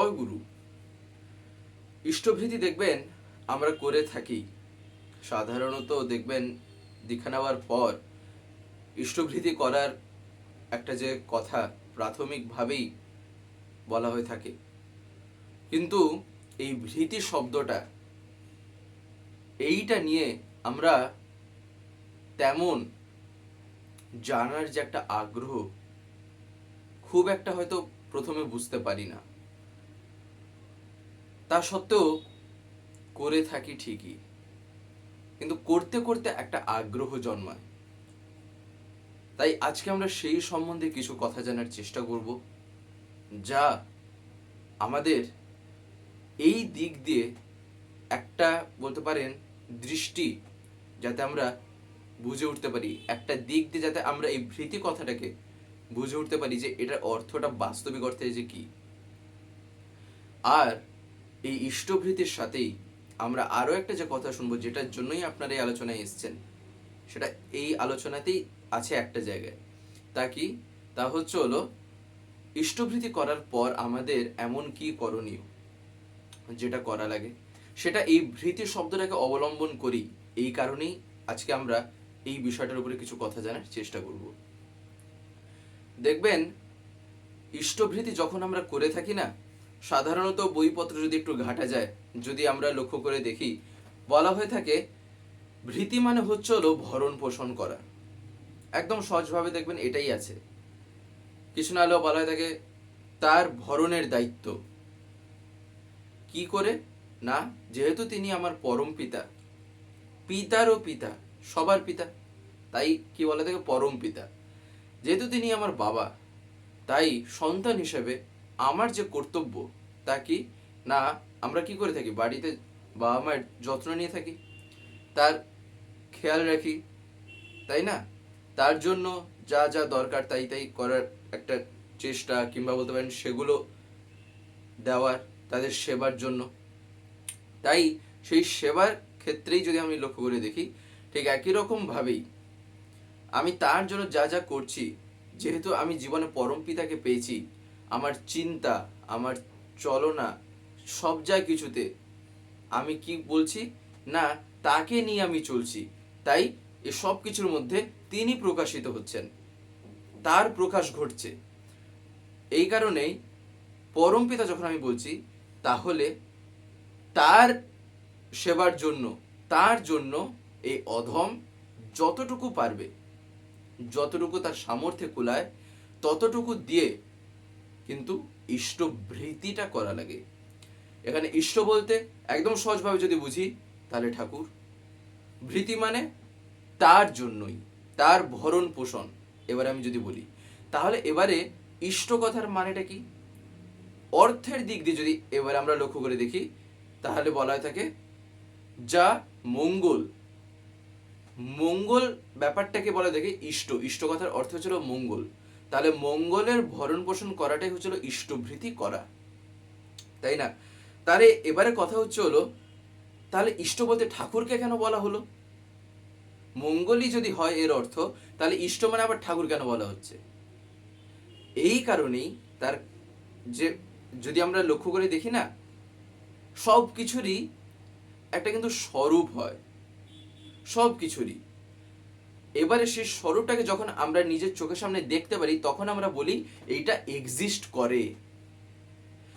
জয় গুরু। ইষ্টভৃতি দেখবেন আমরা করে থাকি। সাধারণত দেখবেন দীক্ষা নেওয়ার পর ইষ্টভৃতি করার একটা যে কথা প্রাথমিকভাবেই বলা হয়ে থাকে, কিন্তু এই ভৃতি শব্দটা এইটা নিয়ে আমরা তেমন জানার যে একটা আগ্রহ খুব একটা হয়তো প্রথমে বুঝতে পারি না। তা সত্ত্বেও করে থাকি ঠিকই, কিন্তু করতে করতে একটা আগ্রহ জন্মায়। তাই আজকে আমরা সেই সম্বন্ধে কিছু কথা জানার চেষ্টা করব, যা আমাদের এই দিক দিয়ে একটা বলতে পারেন দৃষ্টি যাতে আমরা বুঝে উঠতে পারি, একটা দিক দিয়ে যাতে আমরা এই ভৃতি কথাটাকে বুঝে উঠতে পারি যে এটার অর্থটা বাস্তবিক অর্থে যে কি। আর এই ইষ্টভৃতির সাথেই আমরা আরো একটা যে কথা শুনবো, যেটার জন্যই আপনারা এই আলোচনায় এসেছেন, সেটা এই আলোচনাতেই আছে একটা জায়গায়। তা হচ্ছে হলো ইষ্টভৃতি করার পর আমাদের এমন কি করণীয়, যেটা করা লাগে সেটা এই ভৃতি শব্দটাকে অবলম্বন করি। এই কারণেই আজকে আমরা এই বিষয়টার উপরে কিছু কথা জানার চেষ্টা করব। দেখবেন ইষ্টভৃতি যখন আমরা করে থাকি না, সাধারণত বইপত্র যদি একটু ঘাটা যায়, যদি আমরা লক্ষ্য করে দেখি, বলা হয়ে থাকে ভৃতি মানে হচ্ছে হলো ভরণ পোষণ করা। একদম সহজভাবে দেখবেন এটাই আছে। কিছু না হলেও বলা হয়ে থাকে তার ভরণের দায়িত্ব। কি করে না, যেহেতু তিনি আমার পরম পিতা, পিতারও পিতা, সবার পিতা, তাই কি বলা থাকে পরম পিতা। যেহেতু তিনি আমার বাবা, তাই সন্তান হিসেবে আমার যে কর্তব্য তা কি না, আমরা কি করে থাকি, বাড়িতে বাবা মায়ের যত্ন নিয়ে থাকি, তার খেয়াল রাখি, তাই না? তার জন্য যা যা দরকার তাই তাই করার একটা চেষ্টা, কিংবা বলতে পারেন সেগুলো দেওয়ার, তাদের সেবার জন্য। তাই সেই সেবার ক্ষেত্রেই যদি আমি লক্ষ্য করে দেখি, ঠিক একই রকম ভাবেই আমি তার জন্য যা যা করছি, যেহেতু আমি জীবনে পরম পিতাকে পেয়েছি, আমার চিন্তা, আমার চলনা, সব যা কিছুতে আমি কি বলছি না, তাকে নিয়ে আমি চলছি। তাই এ সব কিছুর মধ্যে তিনি প্রকাশিত হচ্ছেন, তার প্রকাশ ঘটছে। এই কারণেই পরম পিতা যখন আমি বলছি, তাহলে তার সেবার জন্য, তার জন্য এই অধম যতটুকু পারবে, যতটুকু তার সামর্থ্যে কুলায়, ততটুকু দিয়ে কিন্তু ইষ্টভৃতিটা করা লাগে। এখানে ইষ্ট বলতে একদম সহজভাবে যদি বুঝি, তাহলে ঠাকুর। ভৃতি মানে তার জন্যই, তার ভরণ পোষণ। এবারে আমি যদি বলি, তাহলে এবারে ইষ্ট কথার মানেটা কি, অর্থের দিক দিয়ে যদি এবারে আমরা লক্ষ্য করে দেখি, তাহলে বলা হয়ে থাকে যা মঙ্গল। মঙ্গল ব্যাপারটাকে বলা দেখে ইষ্ট, ইষ্ট কথার অর্থ হচ্ছিল মঙ্গল। তাহলে মঙ্গলের ভরণ পোষণ করাটাই হচ্ছিল ইষ্টভৃতি করা, তাই না? তাহলে এবারে কথা হচ্ছে হলো, তাহলে ইষ্ট বলতে ঠাকুরকে কেন বলা হলো? মঙ্গলই যদি হয় এর অর্থ, তাহলে ইষ্ট মানে আবার ঠাকুর কেন বলা হচ্ছে? এই কারণেই তার যে যদি আমরা লক্ষ্য করে দেখি না, সব কিছুরই একটা কিন্তু স্বরূপ হয়, সব কিছুরই। এবারে সেই স্বরূপটাকে যখন আমরা নিজের চোখের সামনে দেখতে পারি, তখন আমরা বলি এইটা এক্সিস্ট করে,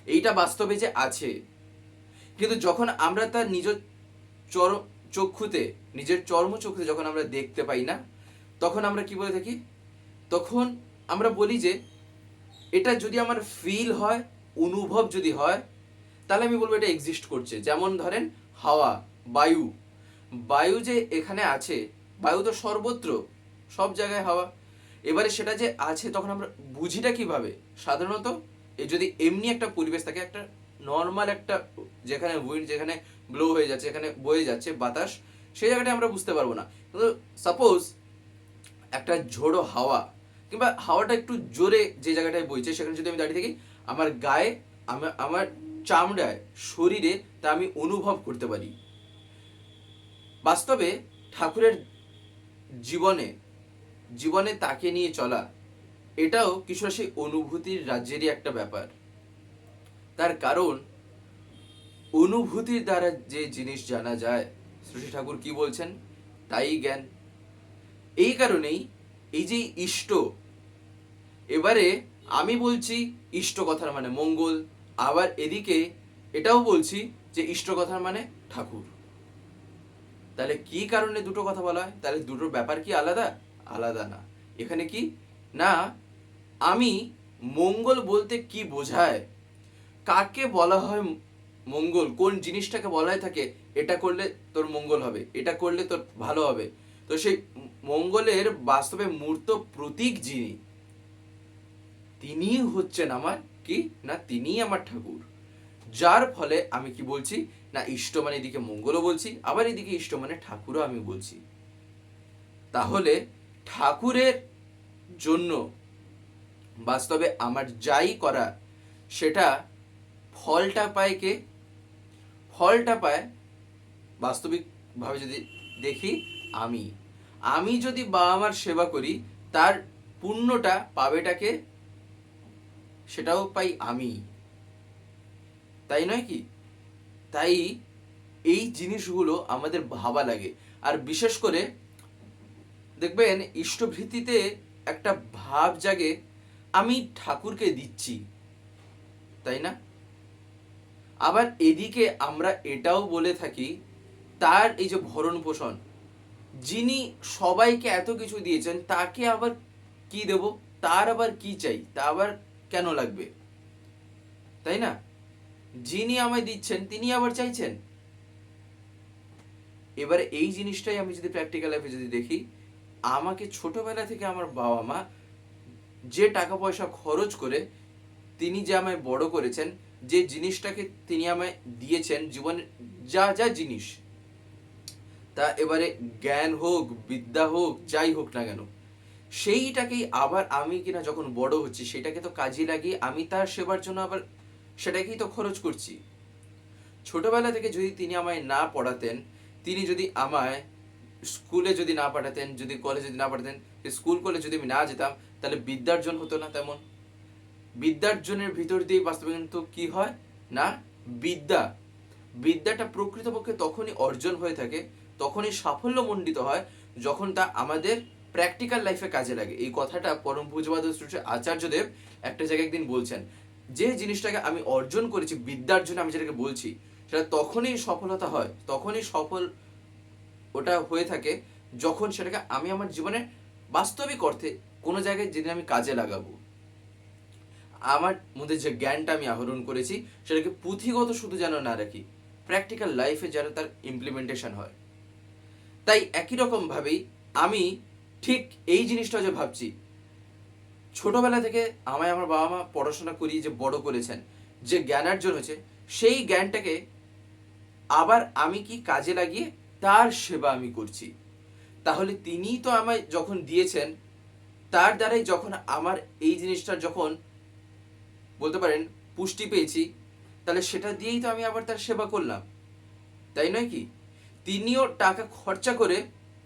এইটা বাস্তবে যে আছে। কিন্তু যখন আমরা তার চক্ষুতে, নিজের চর্মচক্ষুতে যখন আমরা দেখতে পাই না, তখন আমরা কি বলে থাকি, তখন আমরা বলি যে এটা যদি আমার ফিল হয়, অনুভব যদি হয়, তাহলে আমি বলবো এটা এক্সিস্ট করছে। যেমন ধরেন হাওয়া, বায়ু, বায়ু যে এখানে আছে, বায়ু তো সর্বত্র, সব জায়গায় হাওয়া। এবারে সেটা যে আছে, তখন আমরা বুঝিটা কিভাবে? সাধারণত যদি এমনি একটা পরিবেশ থাকে, একটা নর্মাল একটা, যেখানে উইন্ড, যেখানে ব্লো হয়ে যাচ্ছে, এখানে বয়ে যাচ্ছে বাতাস, সেই জায়গাটা আমরা বুঝতে পারবো না। কিন্তু সাপোজ একটা ঝোড়ো হাওয়া, কিংবা হাওয়াটা একটু জোরে যে জায়গাটায় বইছে, সেখানে যদি আমি দাঁড়িয়ে থাকি, আমার গায়ে, আমার চামড়ায়, শরীরে তা আমি অনুভব করতে পারি। বাস্তবে ঠাকুরের জীবনে জীবনে তাকে নিয়ে চলা, এটাও কিছুটা সেই অনুভূতির রাজ্যেরই একটা ব্যাপার। তার কারণ অনুভূতির দ্বারা যে জিনিস জানা যায়, শ্রী ঠাকুর কি বলছেন, তাই জ্ঞান। এই কারণেই এই যে ইষ্ট, এবারে আমি বলছি ইষ্ট কথার মানে মঙ্গল, আবার এদিকে এটাও বলছি যে ইষ্ট কথার মানে ঠাকুর। তাহলে কি কারণে দুটো কথা বলা হয়? তাহলে দুটোর ব্যাপার কি আলাদা? আলাদা না। এখানে কি না, আমি মঙ্গল বলতে কি বোঝায়, কাকে বলা হয় মঙ্গল, কোন জিনিসটাকে বলা হয় থাকে এটা করলে তোর মঙ্গল হবে, এটা করলে তোর ভালো হবে, তো সেই মঙ্গলের বাস্তবে মূর্ত প্রতীক যিনি, তিনি হচ্ছেন আমার কি না, তিনিই আমার ঠাকুর। যার ফলে আমি কি বলছি না, ইষ্ট মানে এদিকে মঙ্গলও বলছি, আবার এদিকে ইষ্ট মানে ঠাকুরও আমি বলছি। তাহলে ঠাকুরের জন্য বাস্তবে আমার যাই করা, সেটা ফলটা পায় কে? ফলটা পায় বাস্তবিকভাবে যদি দেখি আমি। আমি যদি বাবা মার সেবা করি, তার পুণ্যটা পাবেটাকে, সেটাও পাই আমি, তাই নয় কি? তাই এই জিনিসগুলো আমাদের ভাবা লাগে। আর বিশেষ করে দেখবেন ইষ্টভৃতিতে একটা ভাব জাগে, আমি ঠাকুরকে দিচ্ছি, তাই না? আবার এদিকে আমরা এটাও বলে থাকি, তার এই যে ভরণ পোষণ, যিনি সবাইকে এত কিছু দিয়েছেন, তাকে আবার কি দেব, তার আবার কি চাই, তা আবার কেন লাগবে, তাই না? যিনি আমায় দিচ্ছেন তিনি আবার চাইছেন। এবারে এই জিনিসটাই আমি যদি প্র্যাকটিক্যাল লাইফে যদি দেখি, আমাকে ছোটবেলা থেকে আমার বাবা মা যে টাকা পয়সা খরচ করে তিনি যে আমায় বড় করেছেন, যে জিনিসটাকে তিনি আমায় দিয়েছেন, জীবনের যা যা জিনিস, তা এবারে জ্ঞান হোক, বিদ্যা হোক, যাই হোক না কেন, সেইটাকেই আবার আমি কিনা যখন বড় হচ্ছি, সেটাকে তো কাজে লাগিয়ে আমি তার সেবার জন্য আবার সেটাকেই তো খরচ করছি। ছোটবেলা থেকে যদি তিনি আমায় না পড়াতেন, তিনি যদি আমায় স্কুলে যদি না পাঠাতেন, যদি কলেজে যদি না পাঠাতেন, স্কুল কলেজ যদি আমি না যেতাম, তাহলে বিদ্যার্জন হতো না তেমন। বিদ্যার্জনের ভিতর দিয়ে বাস্তবে কিন্তু কি হয় না, বিদ্যাটা প্রকৃতপক্ষে তখনই অর্জন হয়ে থাকে, তখনই সাফল্যমণ্ডিত হয়, যখন তা আমাদের প্র্যাকটিক্যাল লাইফে কাজে লাগে। এই কথাটা পরম পূজ্যপাদ শ্রী আচার্যদেব একটা জায়গায় একদিন বলছেন, যে জিনিসটাকে আমি অর্জন করেছি বিদ্যার জন্য, আমি যেটাকে বলছি, সেটা তখনই সফলতা হয়, তখনই সফল ওটা হয়ে থাকে, যখন সেটাকে আমি আমার জীবনে বাস্তবিক অর্থে কোনো জায়গায় যেদিন আমি কাজে লাগাবো। আমার মধ্যে যে জ্ঞানটা আমি আহরণ করেছি, সেটাকে পুঁথিগত শুধু যেন না রাখি, প্র্যাকটিক্যাল লাইফে যেন তার ইমপ্লিমেন্টেশন হয়। তাই একই রকম ভাবেই আমি ঠিক এই জিনিসটা যে ভাবছি, ছোটবেলা থেকে আমায় আমার বাবা মা পড়াশোনা করিয়ে যে বড় করেছেন, যে জ্ঞানার্জন হয়েছে, সেই জ্ঞানটাকে আবার আমি কি কাজে লাগিয়ে তার সেবা আমি করছি। তাহলে তিনি তো আমায় যখন দিয়েছেন, তার দ্বারাই যখন আমার এই জিনিসটা যখন বলতে পারেন পুষ্টি পেয়েছি, তাহলে সেটা দিয়েই তো আমি আবার তার সেবা করলাম, তাই নয় কি? তিনিও টাকা খরচা করে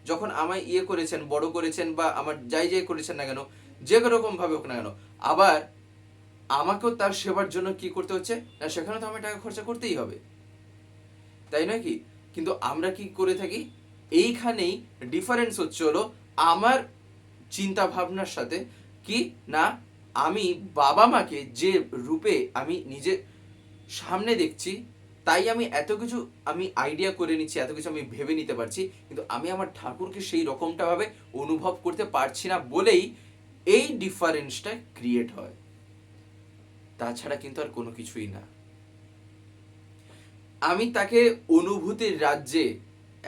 যখন আমায় ইয়ে করেছেন, বড় করেছেন, বা আমার যাই যাই করেছেন না কেন, যে রকম ভাবে হোক না কেন, আবার আমাকেও তার সেবার জন্য কি করতে হচ্ছে না, সেখানে তো আমার টাকা খরচা করতেই হবে, তাই নয় কি? কিন্তু আমরা কি করে থাকি, এইখানেই ডিফারেন্স হচ্ছে হলো আমার চিন্তা ভাবনার সাথে, কি না, আমি বাবা মাকে যে রূপে আমি নিজে সামনে দেখছি, তাই আমি এত কিছু আমি আইডিয়া করে নিচ্ছি, এত কিছু আমি ভেবে নিতে পারছি, কিন্তু আমি আমার ঠাকুরকে সেই রকমটা ভাবে অনুভব করতে পারছি না বলেই এই ডিফারেন্সটা ক্রিয়েট হয়। তাছাড়া কিন্তু আর কোনো কিছুই না। আমি তাকে অনুভূতির রাজ্যে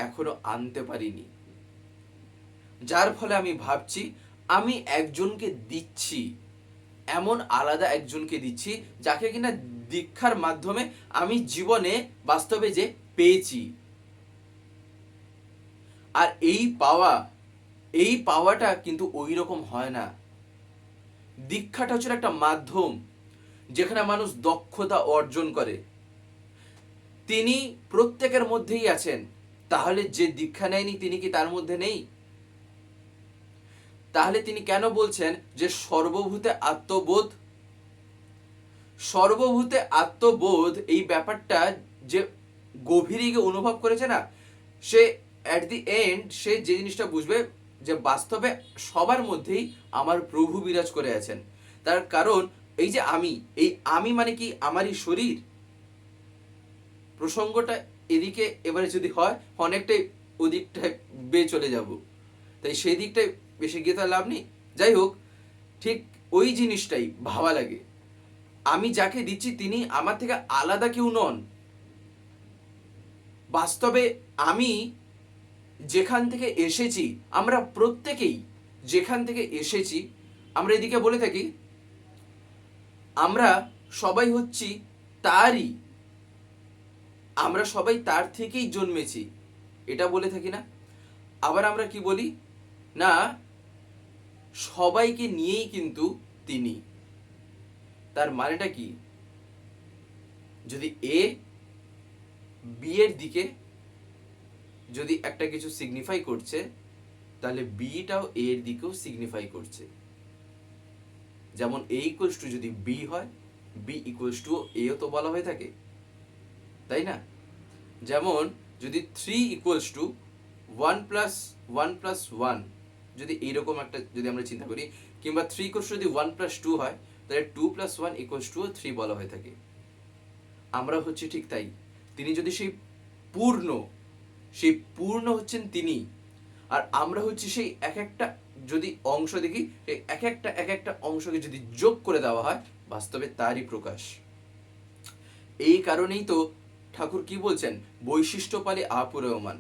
এখনো আনতে পারিনি, যার ফলে আমি ভাবছি আমি একজনকে দিচ্ছি, এমন আলাদা একজনকে দিচ্ছি, যাকে কিনা দীক্ষার মাধ্যমে আমি জীবনে বাস্তবে যে পেয়েছি। আর এই পাওয়াটা কিন্তু ওই রকম হয় না। দীক্ষাটা হচ্ছে একটা মাধ্যম, যেখানে মানুষ দক্ষতা অর্জন করে। তিনি প্রত্যেকের মধ্যেই আছেন, তাহলে যে দীক্ষা নেয়নি তিনি কি তার মধ্যে নেই? তাহলে তিনি কেন বলছেন যে সর্বভূতে আত্মবোধ? সর্বভূতে আত্মবোধ এই ব্যাপারটা যে গভীরে গিয়ে অনুভব করেছে না, সে অ্যাট দি এন্ড সে যে জিনিসটা বুঝবে যে বাস্তবে সবার মধ্যেই আমার প্রভু বিরাজ করে আছেন। তার কারণ এই যে আমি মানে কি আমারই শরীর। প্রসঙ্গটা এদিকে এবারে যদি হয় অনেকটাই ওদিকটায় বেয়ে চলে যাব, তাই সেই দিকটায় বেশি গিয়ে তার লাভ নেই। যাই হোক, ঠিক ওই জিনিসটাই ভাবা লাগে, আমি যাকে দিচ্ছি তিনি আমার থেকে আলাদা কেউ নন। বাস্তবে আমি যেখান থেকে এসেছি, আমরা প্রত্যেকেই যেখান থেকে এসেছি, আমরা এদিকে বলে থাকি আমরা সবাই হচ্ছি তারই, আমরা সবাই তার থেকেই জন্মেছি, এটা বলে থাকি না? আবার আমরা কি বলি না, সবাইকে নিয়েই কিন্তু তিনি। তার মানেটা কি? যদি এ বি এর দিকে যদি একটা কিছু সিগনিফাই করছে, তাহলে বিটাও এ এর দিকেও সিগনিফাই করছে। যেমন এ ইকুয়ালস টু যদি বি হয়, বি ইকুয়ালস টু এও তো বলা হয়ে থাকে, তাই না? যেমন যদি 3 ইকুয়ালস টু 1+1+1, যদি এইরকম একটা যদি আমরা চিন্তা করি, কিংবা 3 ইকুয়ালস যদি 1+2 হয়, তাহলে 2+1 ইকুয়ালস টু 3 বলা হয়ে থাকে। আমরা হচ্ছে ঠিক তাই। তিনি যদি সেই পূর্ণ হচ্ছেন তিনি, আর আমরা হচ্ছে সেই এক একটা যদি অংশ দেখি, এক একটা অংশকে যদি যোগ করে দেওয়া হয়, বাস্তবে তারই প্রকাশ। এই কারণেই তো ঠাকুর কি বলছেন, বৈশিষ্ট্য পালে আপুরয়মান,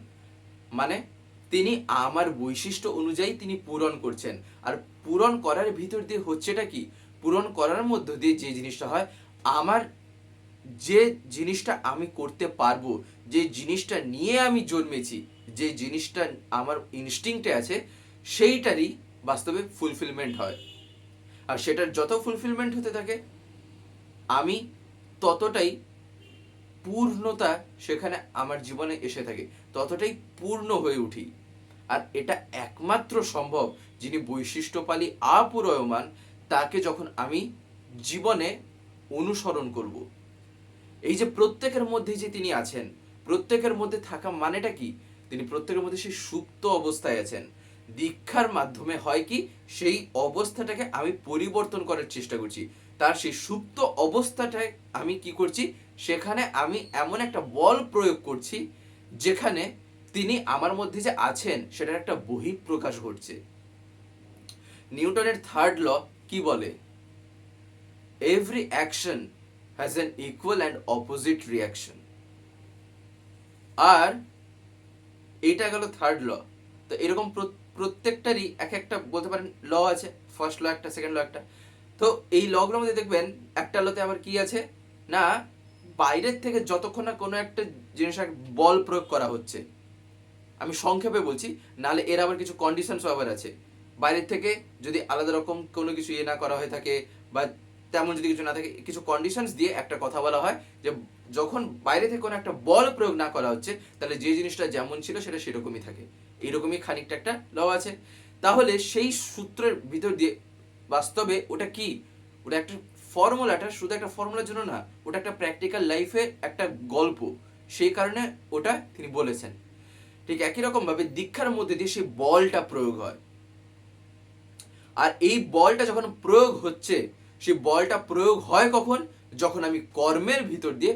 মানে তিনি আমার বৈশিষ্ট্য অনুযায়ী তিনি পূরণ করছেন। আর পূরণ করার ভিতর দিয়ে হচ্ছেটা কি, পূরণ করার মধ্য দিয়ে যে জিনিসটা হয়, আমার যে জিনিসটা আমি করতে পারবো, যে জিনিসটা নিয়ে আমি জন্মেছি, যে জিনিসটা আমার ইনস্টিংক্টে আছে, সেইটারই বাস্তবে ফুলফিলমেন্ট হয়। আর সেটার যত ফুলফিলমেন্ট হতে থাকে, আমি ততটাই পূর্ণতা সেখানে আমার জীবনে এসে থাকে, ততটাই পূর্ণ হয়ে উঠি। আর এটা একমাত্র সম্ভব যিনি বৈশিষ্ট্যপালী আপুরয়মান, তাকে যখন আমি জীবনে অনুসরণ করব। এই যে প্রত্যেকের মধ্যে যে তিনি আছেন, প্রত্যেকের মধ্যে থাকা মানেটা কি, তিনি প্রত্যেকের মধ্যে সেই সুপ্ত অবস্থায় আছেন। দীক্ষার মাধ্যমে হয় কি, সেই অবস্থাটাকে আমি পরিবর্তন করার চেষ্টা করছি। তার সেই সুপ্ত অবস্থাটায় আমি কি করছি, সেখানে আমি এমন একটা বল প্রয়োগ করছি যেখানে তিনি আমার মধ্যে যে আছেন সেটার একটা বহিঃপ্রকাশ ঘটছে। নিউটনের থার্ড ল কি বলে, every action has an equal and opposite reaction. আর এটা গেল থার্ড ল। তো এরকম প্রত্যেকটারই এক একটা বলতে পারেন ল আছে, ফার্স্ট ল একটা, সেকেন্ড ল একটা। তো এই লগুলোর মধ্যে দেখবেন একটা লতে আবার কি আছে না, বাইরের থেকে যতক্ষণ না কোনো একটা জিনিস বল প্রয়োগ করা হচ্ছে, আমি সংক্ষেপে বলছি, নাহলে এর আবার কিছু কন্ডিশনসও আবার আছে। বাইরের থেকে যদি আলাদা রকম কোনো কিছু না করা হয়ে থাকে, বা তেমন যদি কিছু না থাকে, কিছু কন্ডিশনস দিয়ে একটা কথা বলা হয় যে যখন বাইরে থেকে কোনো একটা বল প্রয়োগ না করা হচ্ছে, তাহলে যে জিনিসটা যেমন ছিল সেটা সেরকমই থাকে। এইরকমই খানিকটা একটা ল আছে। তাহলে সেই সূত্রের ভিতর দিয়ে বাস্তবে ওটা কি, ওটা একটা ফর্মুলাটা শুধু একটা ফর্মুলার জন্য না, ওটা একটা প্র্যাকটিক্যাল লাইফের একটা গল্প, সেই কারণে ওটা তিনি বলেছেন। ঠিক একই রকম ভাবে দীক্ষার মধ্যে দিয়ে সেই বলটা প্রয়োগ হয়। আর এই বলটা যখন প্রয়োগ হচ্ছে, সেই বলটা প্রয়োগ হয় কখন, যখন আমি কর্মের ভিতর দিয়ে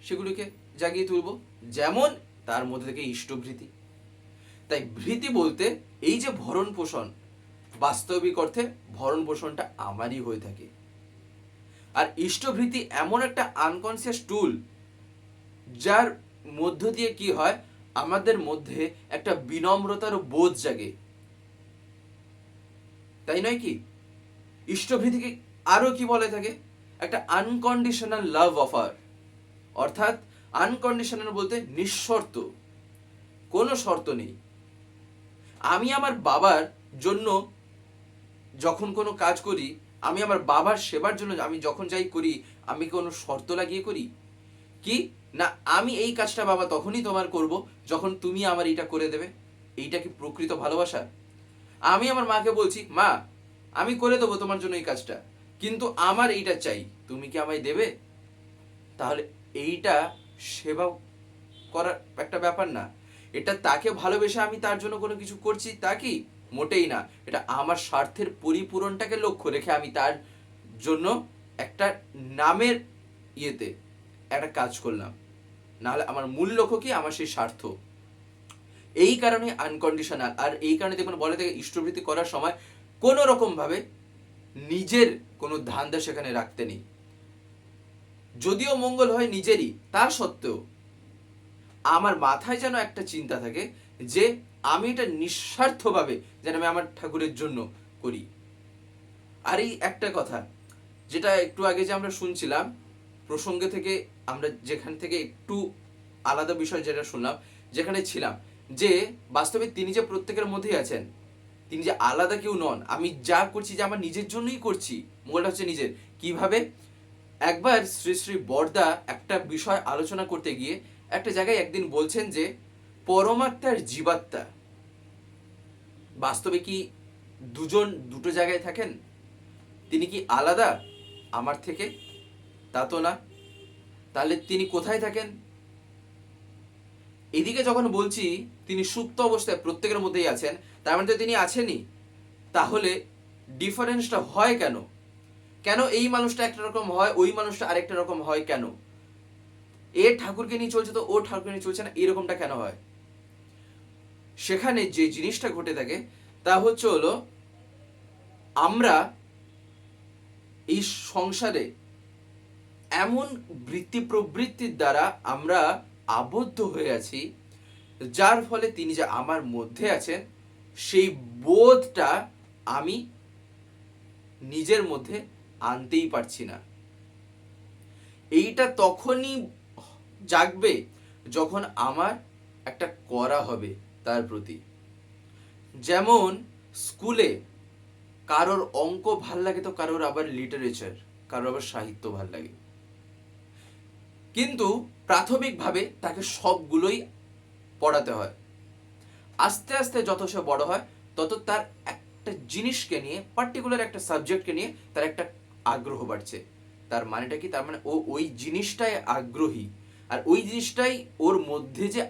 সেগুলিকে জাগিয়ে তুলব। যেমন তার মধ্যে থেকে ইষ্টভৃতি। তাই ভৃতি বলতে এই যে ভরণ পোষণ, বাস্তবিক অর্থে ভরণ পোষণটা আমারই হয়ে থাকে। আর ইষ্টভৃতি এমন একটা আনকনসিয়াস টুল, যার মধ্য দিয়ে কি হয়, আমাদের মধ্যে একটা বিনম্রতার বোধ জাগে, তাই নয় কি? ইষ্টভৃতিকে আরো কি বলে থাকে, একটা আনকন্ডিশনাল লাভ অফার। অর্থাৎ আনকন্ডিশনাল বলতে নিঃশর্ত, কোনো শর্ত নেই। আমি আমার বাবার জন্য যখন কোনো কাজ করি, আমি আমার বাবার সেবার জন্য আমি যখন যাই করি, আমি কোনো শর্ত লাগিয়ে করি কি না, আমি এই কাজটা বাবা তখনই তোমার করব যখন তুমি আমার এটা করে দেবে। এইটা কি প্রকৃত ভালোবাসা? আমি আমার মাকে বলছি, মা আমি করে দেবো তোমার জন্য এই কাজটা, কিন্তু আমার এইটা চাই, তুমি কি আমায় দেবে? তাহলে এইটা সেবা করার একটা ব্যাপার না। এটা তাকে ভালোবেসে আমি তার জন্য কোনো কিছু করছি তা কি? মোটেই না। এটা আমার স্বার্থের পরিপূরণটাকে লক্ষ্য রেখে আমি তার জন্য একটা নামের ইয়েতে একটা কাজ করলাম। নাহলে আমার মূল লক্ষ্য কি? আমার সেই স্বার্থ। এই কারণে আনকন্ডিশনাল। আর এই কারণে দেখুন বলে থাকে ইষ্টবৃত্তি করার সময় কোনো রকম ভাবে নিজের কোনো ধান্দা সেখানে রাখতে নেই। যদিও মঙ্গল হয় নিজেরই, তা সত্ত্বেও আমার মাথায় যেন একটা চিন্তা থাকে যে আমি এটা নিঃস্বার্থভাবে যেন আমি আমার ঠাকুরের জন্য করি। আর এই একটা কথা যেটা একটু আগে যে আমরা শুনছিলাম প্রসঙ্গে থেকে, আমরা যেখান থেকে একটু আলাদা বিষয় যেটা শুনলাম, যেখানে ছিলাম যে বাস্তবে তিনি যে প্রত্যেকের মধ্যেই আছেন, তিনি যে আলাদা কেউ নন। আমি যা করছি যে আমার নিজের জন্যই করছি, মূলটা হচ্ছে নিজের। কিভাবে? একবার শ্রী শ্রী বরদা একটা বিষয় আলোচনা করতে গিয়ে একটা জায়গায় একদিন বলছেন যে পরমাত্মার জীবাত্মা বাস্তবে কি দুজন দুটো জায়গায় থাকেন? তিনি কি আলাদা আমার থেকে? তা তো না। তাহলে তিনি কোথায় থাকেন? এদিকে যখন বলছি তিনি সুপ্ত অবস্থায় প্রত্যেকের মধ্যেই আছেন, তার মানে তো তিনি আছেনই। তাহলে ডিফারেন্সটা হয় কেন? কেন এই মানুষটা একটা রকম হয়, ওই মানুষটা আরেকটা রকম হয় কেন? এ ঠাকুরকে নিয়ে চলছে তো ও ঠাকুরকে নিয়ে চলছে না, এরকমটা কেন হয়? সেখানে যে জিনিসটা ঘটে থাকে তা হচ্ছে হলো আমরা এই সংসারে এমন বৃত্তি প্রবৃত্তির দ্বারা আমরা আবদ্ধ হয়ে আছি, যার ফলে তিনি যে আমার মধ্যে আছেন সেই বোধটা আমি নিজের মধ্যে আনতেই পারছি না। এইটা তখনই জাগবে যখন আমার একটা করা হবে তার প্রতি। যেমন স্কুলে কারোর অঙ্ক ভাল লাগে তো কারোর আবার লিটারেচার, কারোর আবার সাহিত্য ভাল লাগে, কিন্তু প্রাথমিকভাবে তাকে সবগুলোই পড়াতে হয়। আস্তে আস্তে যত সে বড় হয় তত তার একটা জিনিসকে নিয়ে, পার্টিকুলার একটা সাবজেক্টকে নিয়ে তার একটা আগ্রহ বাড়ছে। তার মানেটা কি? তার মানে ও ওই জিনিসটাই আগ্রহী, আর ওই জিনিসটাই ওর মধ্যে যে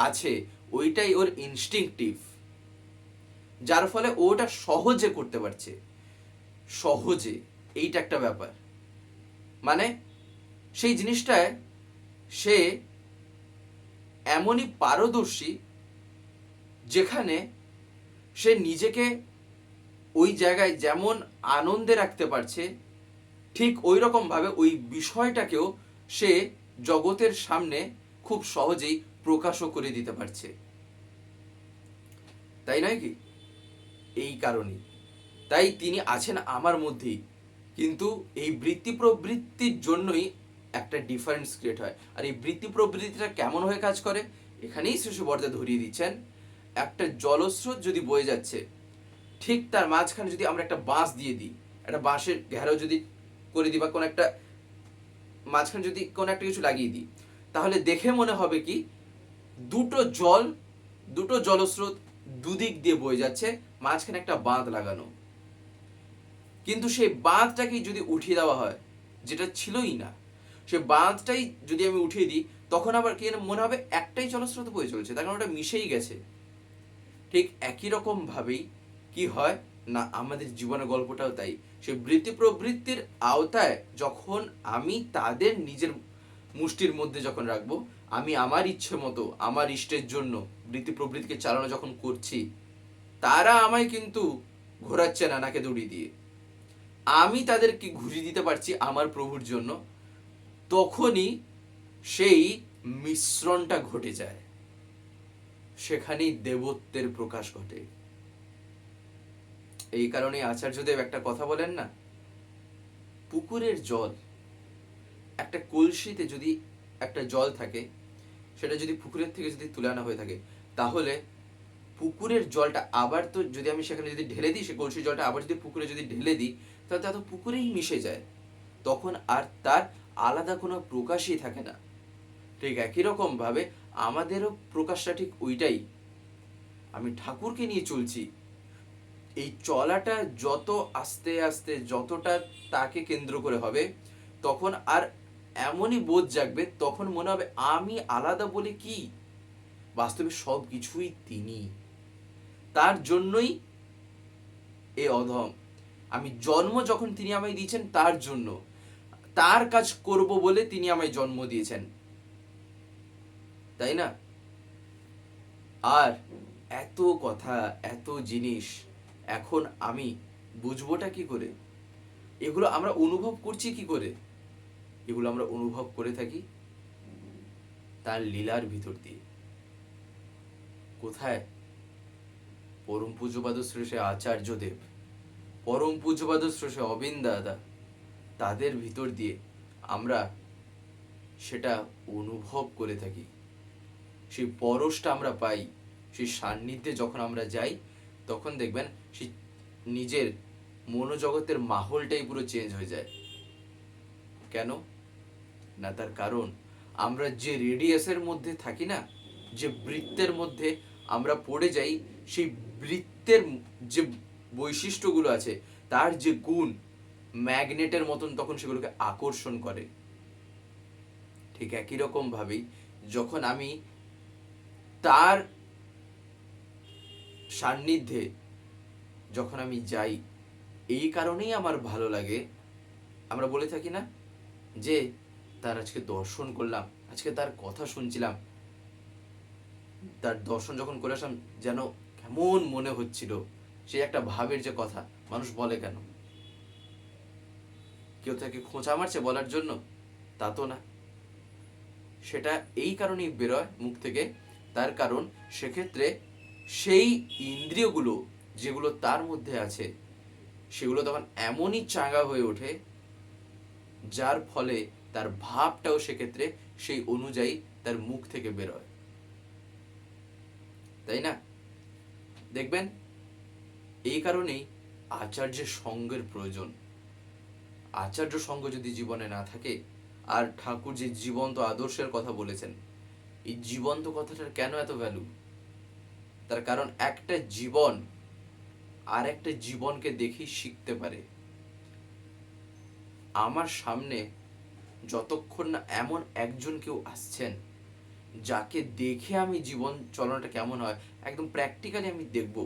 আছে ওইটাই ওর ইনস্টিংক্টিভ, যার ফলে ও ওটা সহজে করতে পারছে। সহজে, এইটা একটা ব্যাপার। মানে সেই জিনিসটায় সে এমনই পারদর্শী যেখানে সে নিজেকে ওই জায়গায় যেমন আনন্দে রাখতে পারছে, ঠিক ওই রকম ভাবে ওই বিষয়টাকেও সে জগতের সামনে খুব সহজেই প্রকাশও করে দিতে পারছে। তাই নয় কি? এই কারণেই তাই তিনি আছেন আমার মধ্যেই, কিন্তু এই বৃত্তি প্রবৃত্তির জন্যই একটা ডিফারেন্স ক্রিয়েট হয়। আর এই বৃত্তি প্রবৃত্তিটা কেমন হয়ে কাজ করে এখানেই শিশু বর্দা ধরিয়ে দিচ্ছেন। একটা জলস্রোত যদি বয়ে যাচ্ছে, ঠিক তার মাঝখানে যদি আমরা একটা বাঁশ দিয়ে দিই, একটা বাঁশের ঘেরাও যদি করে দিই, বা কোনো একটা মাঝখানে যদি কোনো একটা কিছু লাগিয়ে দিই, তাহলে দেখে মনে হবে কি দুটো জলস্রোত দুদিক দিয়ে বয়ে যাচ্ছে, মাঝখানে একটা বাঁধ লাগানো। কিন্তু সেই বাঁধটাকে যদি উঠিয়ে দেওয়া হয়, যেটা ছিলই না, সে বাঁধটাই যদি আমি উঠিয়ে দিই, তখন আবার কি মনে হবে একটাই জলস্রোত বয়ে চলছে, তার কারণ ওটা মিশেই গেছে। ঠিক একই রকম ভাবেই কি হয় না, আমাদের জীবনের গল্পটাও তাই। সে বৃত্তি প্রবৃত্তির আওতায় যখন আমি তাদের নিজের মুষ্টির মধ্যে যখন রাখবো, আমি আমার ইচ্ছে মতো আমার ইষ্টের জন্য বৃত্তি প্রবৃত্তিকে চালানো যখন করছি, তারা আমায় কিন্তু ঘোরাচ্ছে না নাকে দড়ি দিয়ে, আমি তাদেরকে ঘুরিয়ে দিতে পারছি আমার প্রভুর জন্য। তখনই সেই মিশ্রণটা ঘটে যায়, সেখানেই দেবত্বের প্রকাশ ঘটে। এই কারণে আচার্যদেব একটা কথা বলেন না, পুকুরের জল, একটা কলসিতে যদি একটা জল থাকে, সেটা যদি পুকুরের থেকে যদি তুলে আনা হয়ে থাকে, তাহলে পুকুরের জলটা আবার তো যদি আমি সেখানে যদি ঢেলে দিই, সে কলসির জলটা আবার যদি পুকুরে যদি ঢেলে দিই, তাহলে তা তো পুকুরেই মিশে যায়, তখন আর তার আলাদা কোনো প্রকাশই থাকে না। ঠিক একই রকম ভাবে আমাদেরও প্রকাশটা ঠিক ওইটাই। আমি ঠাকুরকে নিয়ে চলছি, এই চলাটা যত আস্তে আস্তে যতটা তাকে কেন্দ্র করে হবে, তখন আর এমনই বোধ জাগবে, তখন মনে হবে আমি আলাদা বলে কি, বাস্তবে সব কিছুই তিনি। তার জন্যই এ অধম। আমি জন্ম যখন তিনি আমায় দিয়েছেন তার জন্য, তার কাজ করব বলে তিনি আমায় জন্ম দিয়েছেন, তাই না? আর এত কথা, এত জিনিস, এখন আমি বুঝবোটা কি করে? এগুলো আমরা অনুভব করছি কি করে? এগুলো আমরা অনুভব করে থাকি তার লীলার ভিতর দিয়ে। কোথায়? পরম পূজ্যপাদ শ্রী শ্রী আচার্যদেব, পরম পূজ্যপাদ শ্রী শ্রী অবিন্দ দাদা, তাদের ভিতর দিয়ে আমরা সেটা অনুভব করে থাকি। সেই পরশটা আমরা পাই, সেই সান্নিধ্যে যখন আমরা যাই, তখন দেখবেন সেই নিজের মনোজগতের মাহলটাই পুরো চেঞ্জ হয়ে যায়। কেন না? তার কারণ আমরা যে রেডিয়াসের মধ্যে থাকি না, যে বৃত্তের মধ্যে আমরা পড়ে যাই, সেই বৃত্তের যে বৈশিষ্ট্যগুলো আছে, তার যে গুণ ম্যাগনেটের মতন তখন সেগুলোকে আকর্ষণ করে। ঠিক একই রকম ভাবেই যখন আমি তার সান্নিধ্যে যখন আমি যাই, এই কারণেই আমার ভালো লাগে। আমরা বলে থাকি না যে তার আজকে দর্শন করলাম, আজকে তার কথা শুনছিলাম, তার দর্শন যখন করে আসলাম যেন কেমন মনে হচ্ছিল। সে একটা ভাবের যে কথা মানুষ বলে, কেন কেউ তাকে খোঁচা মারছে বলার জন্য? তা তো না। সেটা এই কারণেই বেরোয় মুখ থেকে, তার কারণ সেক্ষেত্রে সেই ইন্দ্রিয়গুলো যেগুলো তার মধ্যে আছে সেগুলো তখন এমনই চাঙ্গা হয়ে ওঠে, যার ফলে তার ভাবটাও সেক্ষেত্রে সেই অনুযায়ী তার মুখ থেকে বেরোয়, তাই না? দেখবেন এই কারণেই আচার্যের সঙ্গের প্রয়োজন। আচার্য সঙ্গ যদি জীবনে না থাকে, আর ঠাকুর যে জীবন্ত আদর্শের কথা বলেছেন, এই জীবন্ত কথাটার কেন এত ভ্যালু? তার কারণ একটা জীবন আর একটা জীবনকে দেখেই শিখতে পারে। আমার সামনে যতক্ষণ না এমন একজন কেউ আসছেন যাকে দেখে আমি জীবন চলানোটা কেমন হয় একদম প্র্যাকটিক্যালি আমি দেখব,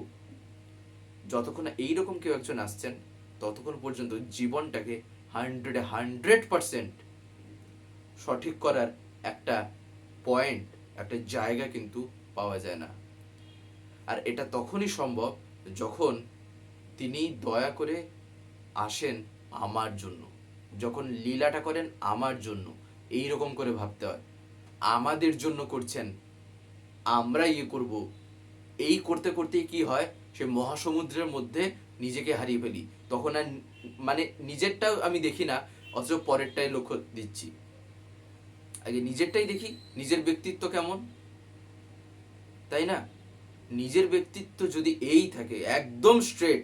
যতক্ষণ না এইরকম কেউ একজন আসছেন, ততক্ষণ পর্যন্ত জীবনটাকে 100% সঠিক করার একটা পয়েন্ট, একটা জায়গা কিন্তু পাওয়া যায় না। আর এটা তখনই সম্ভব যখন তিনি দয়া করে আসেন আমার জন্য, যখন লীলাটা করেন আমার জন্য। এই রকম করে ভাবতে হয়, আমাদের জন্য করছেন, আমরা ইয়ে করব। এই করতে করতেই কি হয়, সে মহাসমুদ্রের মধ্যে নিজেকে হারিয়ে ফেলি। তখন আর মানে নিজেরটাও আমি দেখি না, অথচ পরেরটাই লক্ষ্য দিচ্ছি। আগে নিজেরটাই দেখি, নিজের ব্যক্তিত্ব কেমন, তাই না? নিজের ব্যক্তিত্ব যদি এই থাকে একদম স্ট্রেট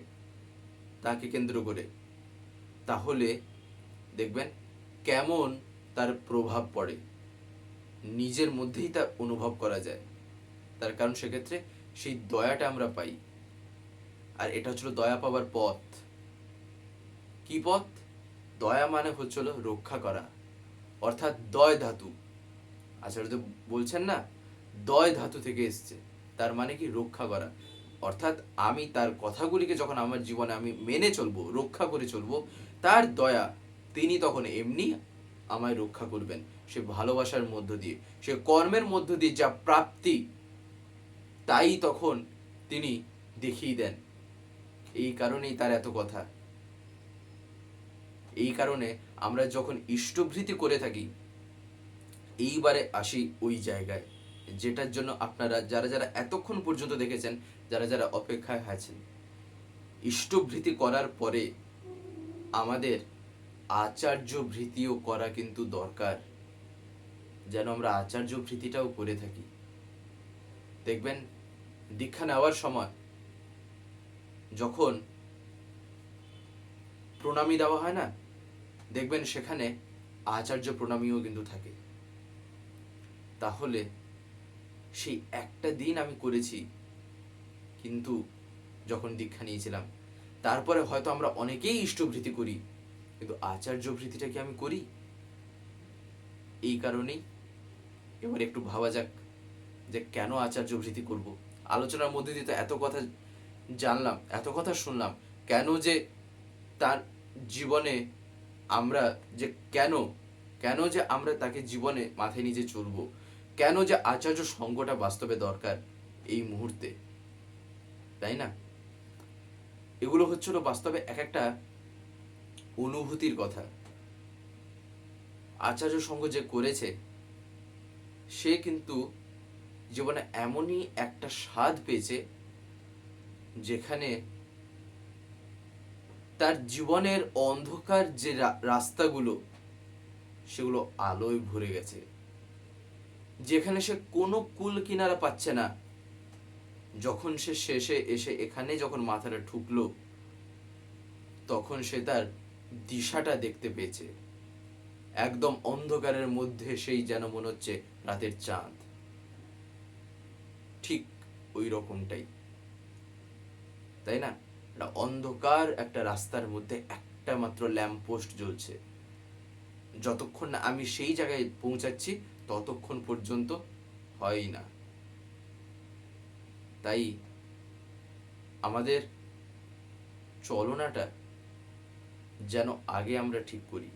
তাকে কেন্দ্র করে, তাহলে দেখবেন কেমন তার প্রভাব পড়ে, নিজের মধ্যেই তা অনুভব করা যায়। তার কারণ সেক্ষেত্রে সেই দয়াটা আমরা পাই। আর এটা হচ্ছিল দয়া পাওয়ার পথ। কি পথ? দয়া মানে হচ্ছিল রক্ষা করা, অর্থাৎ দয় ধাতু। আচার্য বলছেন না, দয় ধাতু থেকে এসছে, তার মানে কি রক্ষা করা। অর্থাৎ আমি তার কথাগুলিকে যখন আমার জীবনে আমি মেনে চলবো, রক্ষা করে চলবো, তার দয়া তিনি তখন এমনি আমায় রক্ষা করবেন। সে ভালোবাসার মধ্য দিয়ে, সে কর্মের মধ্য দিয়ে যা প্রাপ্তি, তাই তখন তিনি দেখিয়ে দেন। এই কারণেই তার এত কথা। এই কারণে আমরা যখন ইষ্টভৃতি করে থাকি, এইবারে আসি ওই জায়গায় যেটার জন্য আপনারা যারা যারা এতক্ষণ পর্যন্ত দেখেছেন, যারা যারা অপেক্ষায় আছেন, ইষ্টভৃতি করার পরে আমাদের আচার্য ভৃতিও করা কিন্তু দরকার, যেন আমরা আচার্য ভৃতিটাও করে থাকি। দেখবেন দীক্ষা নেওয়ার সময় যখন প্রণামী দেওয়া হয় না, দেখবেন সেখানে আচার্য প্রণামীও কিন্তু থাকে। তাহলে সেই একটা দিন আমি করেছি, কিন্তু যখন দীক্ষা নিয়েছিলাম, তারপরে হয়তো আমরা অনেকেই ইষ্টভৃতি করি, কিন্তু আচার্য ভৃতিটা কি আমি করি? এই কারণেই এবার একটু ভাবা যাক যে কেন আচার্য ভৃতি করব। আলোচনার মধ্যে দিয়ে তো এত কথা জানলাম, এত কথা শুনলাম, কেন যে তার জীবনে আমরা যে কেন কেন যে আমরা তাকে জীবনে মাথায় নিয়ে চলবো, কেন যে আচার্য সঙ্গটা বাস্তবে দরকার এই মুহূর্তে, তাই না? এগুলো হচ্ছিল বাস্তবে এক একটা অনুভূতির কথা। আচার্য সঙ্গ যে করেছে সে কিন্তু জীবনে এমনই একটা স্বাদ পেয়েছে যেখানে তার জীবনের অন্ধকার যে রাস্তাগুলো সেগুলো আলোয় ভরে গেছে, যেখানে সে কোনো কুল কিনারা পাচ্ছে না। যখন সে শেষে এসে এখানে যখন মাথাটা ঠুকলো তখন সে তার দিশাটা দেখতে পেয়েছে। একদম অন্ধকারের মধ্যে সেই যেন মনে হচ্ছে রাতের চাঁদ, ঠিক ওই রকমটাই, তাই না? একটা অন্ধকার একটা রাস্তার মধ্যে একটা মাত্র ল্যাম্প পোস্ট জ্বলছে, যতক্ষণ না আমি সেই জায়গায় পৌঁছাচ্ছি ততক্ষণ পর্যন্ত হয় না। তাই আমাদের চলনাটা যেন আগে আমরা ঠিক করি।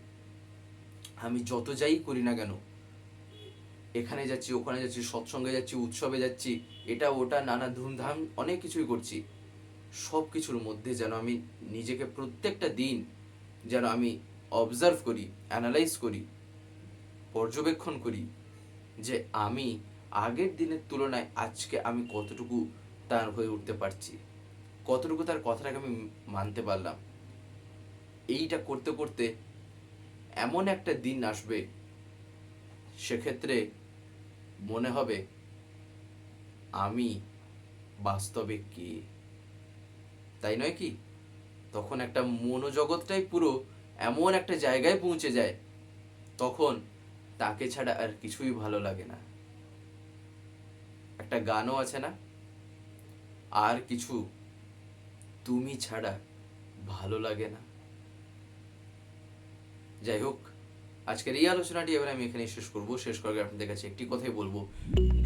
আমি যত যাই করি না কেন, এখানে যাচ্ছি, ওখানে যাচ্ছি, সৎসঙ্গে যাচ্ছি, উৎসবে যাচ্ছি, এটা ওটা নানা ধুমধাম অনেক কিছুই করছি, সব কিছুর মধ্যে যেন আমি নিজেকে প্রত্যেকটা দিন যেন আমি অবজার্ভ করি, অ্যানালাইজ করি, পর্যবেক্ষণ করি যে আমি আগের দিনের তুলনায় আজকে আমি কতটুকু তার হয়ে উঠতে পারছি, কতটুকু তার কথাটাকে আমি মানতে পারলাম। এইটা করতে করতে এমন একটা দিন আসবে সেক্ষেত্রে মনে হবে আমি বাস্তবে কে, তাই নয় কি? তখন একটা মনোজগৎটাই পুরো এমন একটা জায়গায় পৌঁছে যায়, তখন তাকে ছাড়া আর কিছুই ভালো লাগে না। একটা গানও আছে না, আর কিছু তুমি ছাড়া ভালো লাগে না। যাই হোক, আজকের এই আলোচনাটি এবার আমি এখানে শেষ করব। শেষ করার আগে আপনাদের কাছে একটি কথাই বলবো,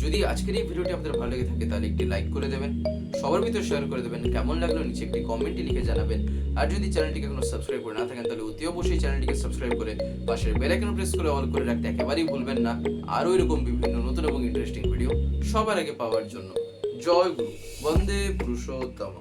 যদি আজকের এই ভিডিওটি আপনাদের ভালো লেগে থাকে তাহলে একটি লাইক করে দেবেন, সবার ভিতরে শেয়ার করে দেবেন, কেমন লাগলো নিচে একটি কমেন্টে লিখে জানাবেন। আর যদি চ্যানেলটিকে এখনো সাবস্ক্রাইব করে না থাকেন তাহলে অতি অবশ্যই চ্যানেলটিকে সাবস্ক্রাইব করে পাশের বেল আইকন প্রেস করে অল করে রাখতে একেবারেই ভুলবেন না, আরও এরকম বিভিন্ন নতুন এবং ইন্টারেস্টিং ভিডিও সবার আগে পাওয়ার জন্য। জয় গুরু, বন্দে পুরুষোত্তম।